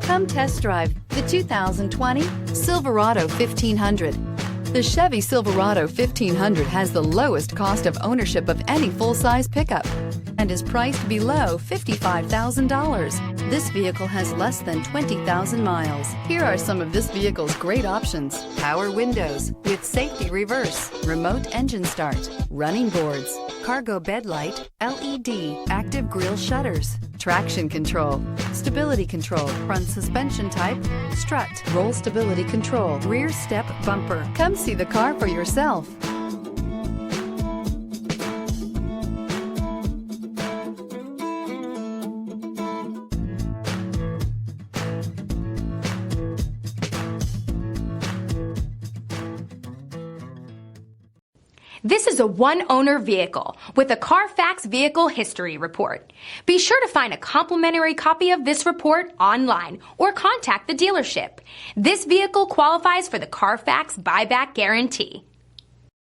Come test drive the 2020 Silverado 1500. The Chevy Silverado 1500 has the lowest cost of ownership of any full-size pickup and is priced below $55,000. This vehicle has less than 20,000 miles. Here are some of this vehicle's great options: power windows with safety reverse, remote engine start, running boards, cargo bed light, LED, active grille shutters, traction control, stability control, front suspension type, strut, roll stability control, rear step bumper. Come see the car for yourself. This is a one-owner vehicle with a Carfax Vehicle History Report. Be sure to find a complimentary copy of this report online or contact the dealership. This vehicle qualifies for the Carfax Buyback Guarantee.